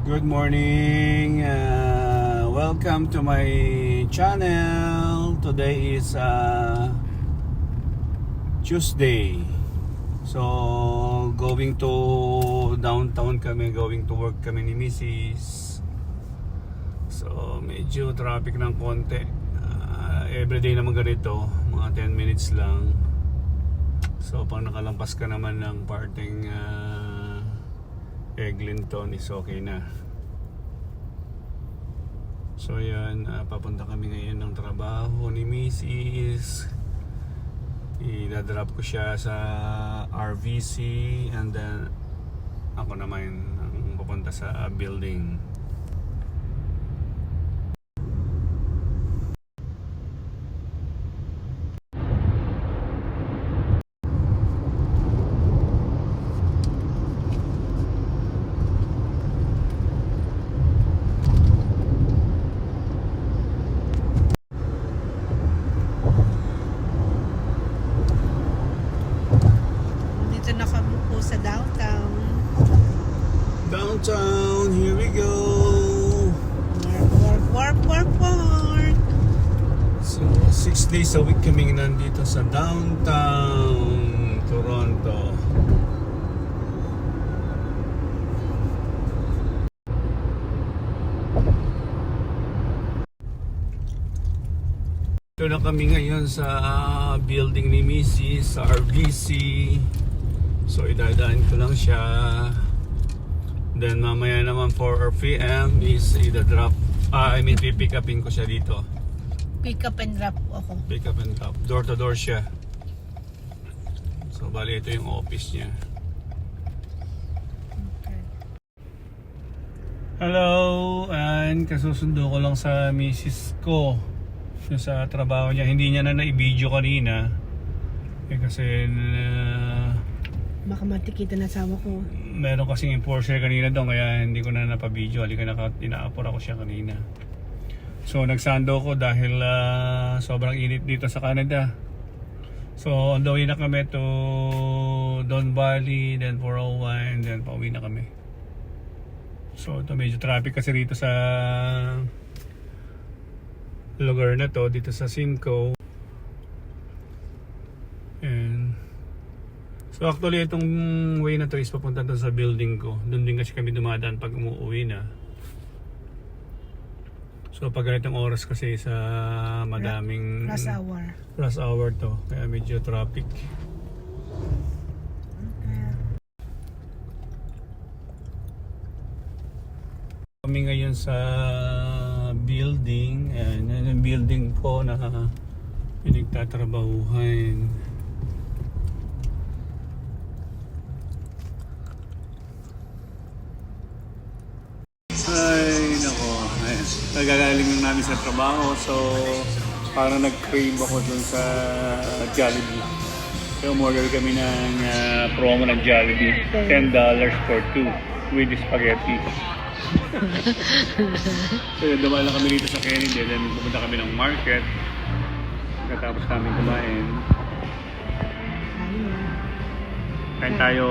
Good morning. Welcome to my channel. Today is Tuesday. So going to downtown kami, going to work kami ni Mrs. So medyo traffic ng konti. Everyday naman ganito, mga 10 minutes lang. So pag nakalampas ka naman ng parting Eglinton is okay na. So yan, papunta kami ngayon ng trabaho ni Mrs. I-drop ko siya sa RVC and then ako naman ang pupunta sa building. Sa downtown. Downtown, here we go. Work. So 6 days a week kaming nandito sa downtown Toronto. Ito na kami ngayon sa building ni Mrs. sa RVC. So idadaan ko lang siya. Then mamaya naman 4 PM is i-drop. Pipick upin ko siya dito. Pick up and drop ako. Pick up and drop. Door to door siya. So bali ito yung office niya. Okay. Hello, and kasusundo ko lang sa misis ko yung sa trabaho niya. Hindi niya na na-video kanina. Kasi Baka matikita na sama ko. meron kasing enforcer kanina doon kaya hindi ko na napabidyo. Halika inaapor ako siya kanina. So nagsando ko dahil sobrang init dito sa Canada. So on the way na kami to Don Valley, then 401, then pauwi na kami. So ito medyo traffic kasi rito sa lugar na to, dito sa Simcoe. And so actually itong way na to is papunta doon sa building ko. Doon din kasi kami dumadaan pag umuwi na. So pag ganitong oras kasi sa madaming Rush hour to, kaya medyo traffic. Okay. Kami ngayon sa building. Ayan, yan yung building ko na pinagtatrabahuhan. Ay, nako. Nagagaling lang namin sa trabaho. So, parang nag-crave ako dun sa Jollibee. So, umorder kami ng promo ng Jollibee. $10 for 2 with spaghetti. So, dumaan lang kami dito sa Kennedy. Then, pupunta kami ng market. Katapos namin kumain. Kain tayo.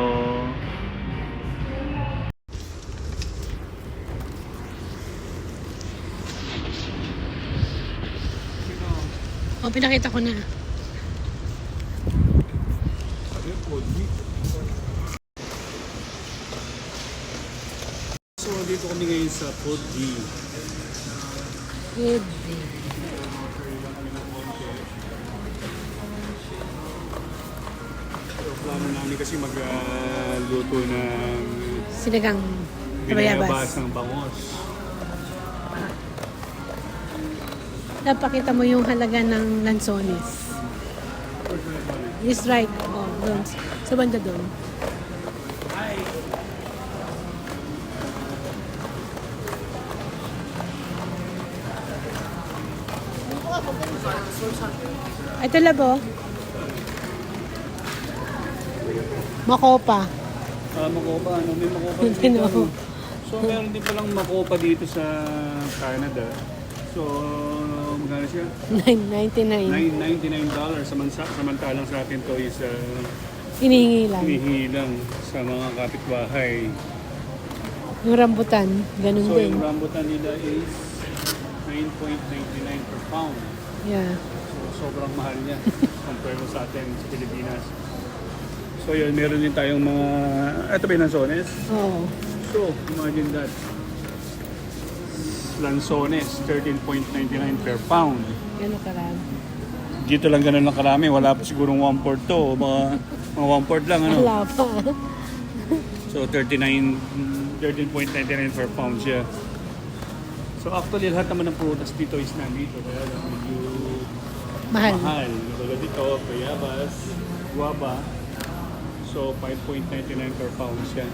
Oh, pinakita ko na. So, dito kami ngayon sa Food D. Good. So, plano namin kasi magluto ng Sinigang binayabas ng bangos. Napakita mo yung halaga ng lansones. Is right. Oh, doon. Sa banda doon. Ito labo. Makopa. Makopa, ano? May makopa Hindi, dito. no. So, meron din palang makopa dito sa Canada. So, magkano siya? $9.99. $9.99. Samantalang sa atin to is Hinihingi lang. hinihingi lang sa mga kapitbahay. Yung rambutan, ganun So din. yung rambutan nila is 9.99 per pound. Yeah. So sobrang mahal niya compare mo sa atin sa Pilipinas. So yun, meron din tayong mga, ito ba yung lansones? Oo. So, imagine that. Lansones, 13.99 per pound. Gano'n karami. Dito lang ganun lang karami, wala pa sigurong 1/4 to, o mga 1/4 lang ano. Wala pa. So 13.99 per pound siya. So actually lahat naman ng prutas dito is nandito, kaya lang medyo Mahal. mahal. Tulad dito, bayabas, guava. So 5.99 per pound siya.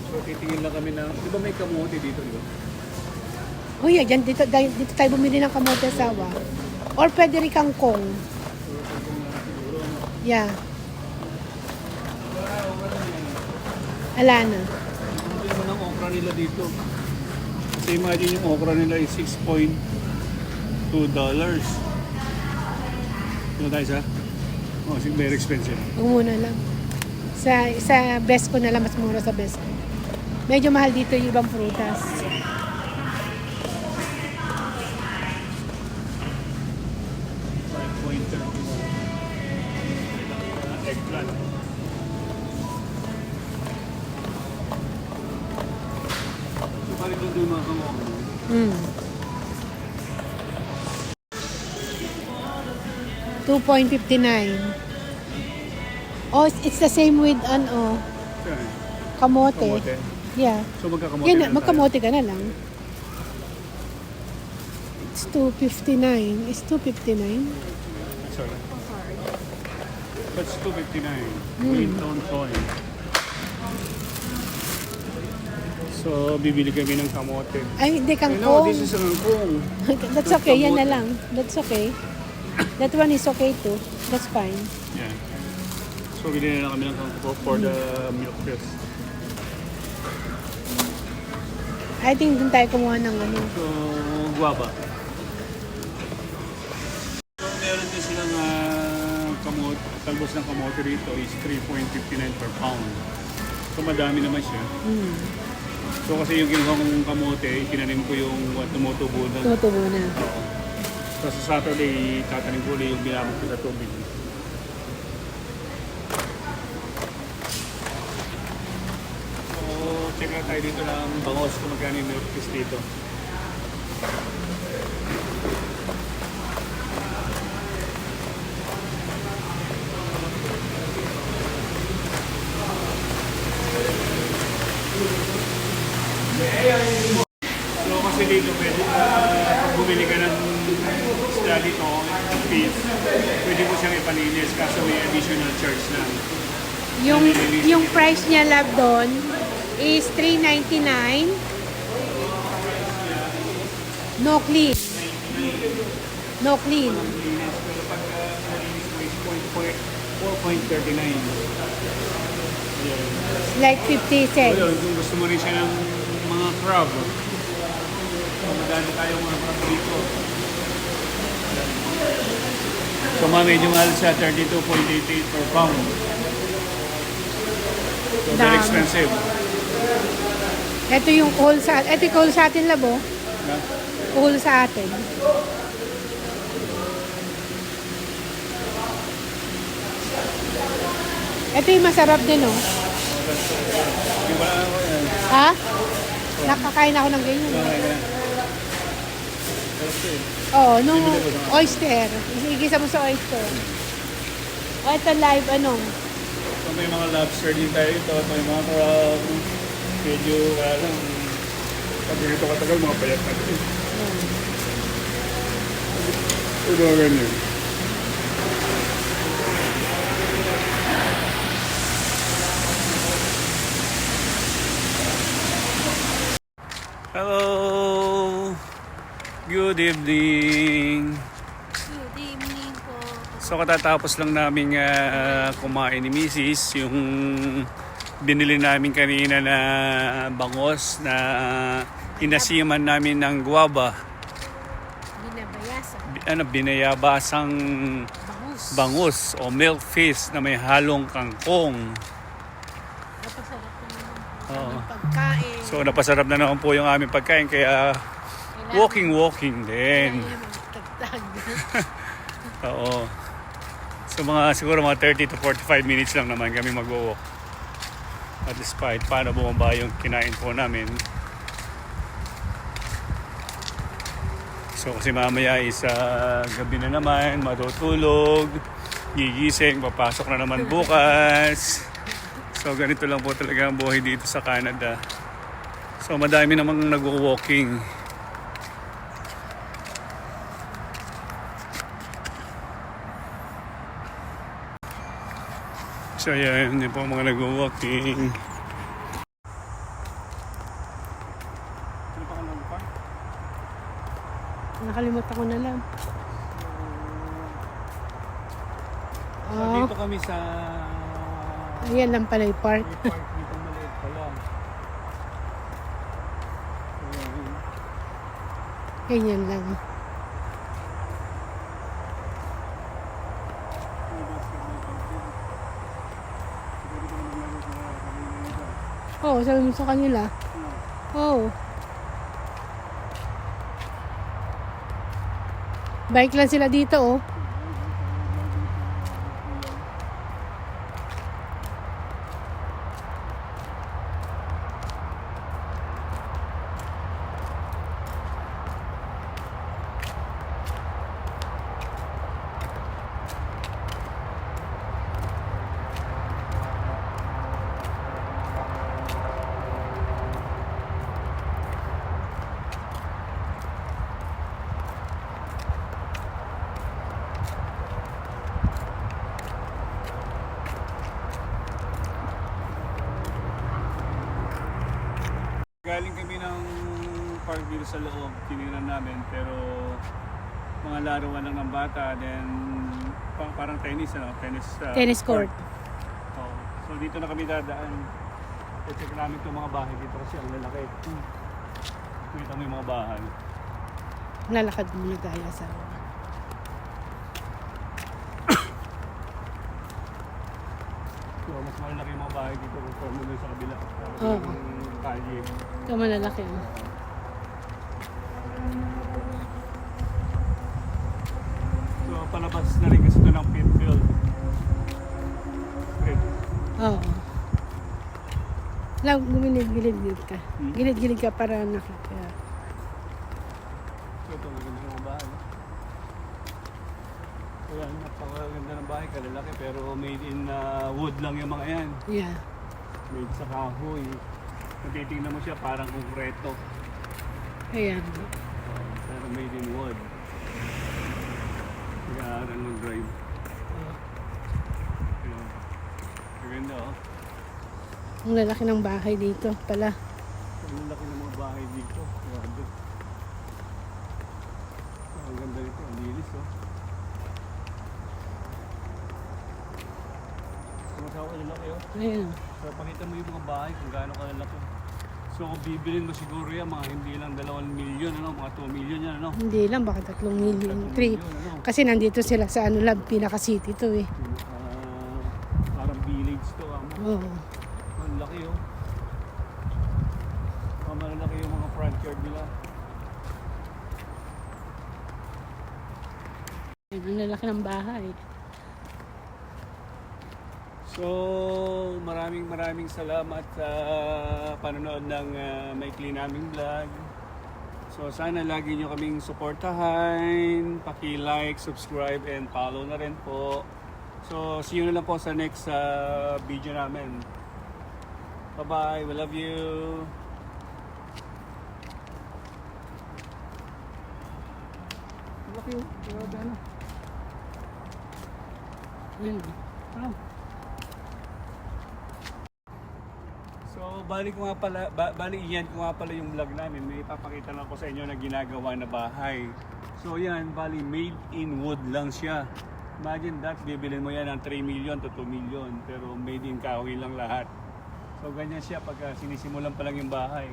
So titingin lang kami ng, di ba may kamote dito, di ba? Oh yeah, dito tayo bumili ng kamote sawa. Or pwede rin kangkong. Yeah. Ala na. Hindi naman ang okra nila dito. Kasi imagine yung okra nila is $6.2. Ano tayo sa? Oh, very expensive. Huwag muna lang. Sa best ko na lang, mas mura sa best ko. Medyo mahal dito yung ibang prutas. 5.39. Eggplant. So, parang doon yung mga kamote. Mm. 2.59. Oh, it's the same with Saan? kamote. Kamote. Yeah. So magkakamote Yan, na lang tayo. magkamote ka na lang. It's 2.59. It's 2.59. Sorry. That's $2.59. Green tone coin. So, bibili kami ng kamote. Ay, hindi I know, kangkong. this is a kangkong. That's okay. Yan na lang. That's okay. That one is okay too. That's fine. Yeah. So, bili na lang kami ng kangkong for the milk pills. I think dun tayo kumuha ng ano. So, guava. So, meron din silang kamote, talbos ng kamote rito is 3.59 per pound. So, madami naman siya. Hmm. So, kasi yung ginawa kong kamote, tinanim ko yung tumutubo na. Tumutubo na. Oo. So, sa Saturday, tatanim ko ulit yung binabot ko sa tubig. So, check na tayo dito ng bangos kung magkano yung milk piece dito. So, kasi dito pwede, pag bumili ka ng isda dito, fish, pwede mo siyang ipalinis kaso may additional charge na. Yung price niya lab doon is $3.99. No clean. No clean. Linis, pero pag nalinis mo is 4.39. Yan. Like 50 So, cents. yun, kung gusto mo rin siya ng mga crab, so madami tayong mga crab dito. So medyo mahal siya, 32.88 per pound. So very Dami. expensive. Ito yung kuhol sa atin labo. Na? Kuhol sa atin. Ito yung masarap din, oh. Yung wala ako yan. Ha? Nakakain ako ng ganyan. Okay na. Okay. Oo, nung oyster. Igisa mo sa oyster. O, ito live, ano? So may mga lobster din tayo ito, may mga crab. Medyo wala lang. Pag ganito katagal, mga payat na ito. Ito mga ganyan. Hello! Good evening! Good evening po. So katatapos lang namin kumain ni Mrs. Yung binili namin kanina na bangos na inasiman namin ng guava. Binabayasa. Binayabasang bangus o milk fish na may halong kangkong. Napasarap na naman po Oo. yung pagkain. So napasarap na naman po yung aming pagkain kaya walking din. Tagtag. Oo. So siguro mga 30 to 45 minutes lang naman kami mag-walk. At despite paano bumaba yung kinain po namin. So kasi mamaya is gabi na naman, matutulog, gigising, papasok na naman bukas. So ganito lang po talaga ang buhay dito sa Canada. So madami namang nag-walking. So yan, yun po mga nag-walking. Ano pa ka lang pa? Nakalimutan ko na lang. So Oh, dito kami sa ayan lang pala yung park. may park dito maliit pa lang. Ayan. Ganyan lang. Oo, sabi mo sa kanila. Oo. Bike lang sila dito, oh. Galing kami ng park dito sa loob, tinignan namin, pero mga laruan lang ng bata, then parang tennis, Tennis court. Oh. So dito na kami dadaan. I-check namin itong mga bahay dito kasi ang lalaki. Kita mo yung mga bahay. Lalakad muna gaya sa... So mas malalaki yung mga bahay dito kung muna sa kabila. Oo. Yung kalye. Ito malalaki, oh. So palabas na rin kasi ito ng Pitfield. Street. Oo. Lang, gumilid-gilid ka. Hmm? Gilid-gilid ka para nakita. So ito maganda ng mga bahay. Ayan, napakaganda ng bahay, kalalaki, pero made in wood lang yung mga yan. Yeah. Made sa kahoy. Kung titingnan mo siya, parang konkreto. Ayan. Pero made in wood. Kaya ng drive. Ayan. Maganda oh. Ang lalaki ng bahay dito pala. Ang laki ng mga bahay dito. Grabe. Ang ganda nito, ang linis oh. Sumasawa lalaki oh. Ayan. So, pakita mo yung mga bahay kung gaano kalalaki. So, kung bibilin mo siguro yan, mga hindi lang 2 milyon, ano, mga 2 milyon yan, ano. Hindi lang, baka 3 million. 3 3. milyon, ano. Kasi nandito sila sa ano lang, pinaka-city to eh. Parang village to, amo. Oo. Ang laki, oh. Malalaki yung mga front yard nila. Ayan, ang lalaki ng bahay. So, maraming salamat sa panonood ng maikli naming vlog. So, sana lagi nyo kaming suportahan, paki-like, subscribe, and follow na rin po. So, see you na lang po sa next video namin. Bye-bye, we love you! Laki yun, grabe ano. Ayan. Ano? So, bali ko nga pala, bali iyan ko nga pala yung vlog namin. May ipapakita lang ko sa inyo na ginagawa na bahay. So yan, bali made in wood lang siya. Imagine that, bibilin mo yan ng 3 million to 2 million. Pero made in kahoy lang lahat. So ganyan siya pag sinisimulan pa lang yung bahay.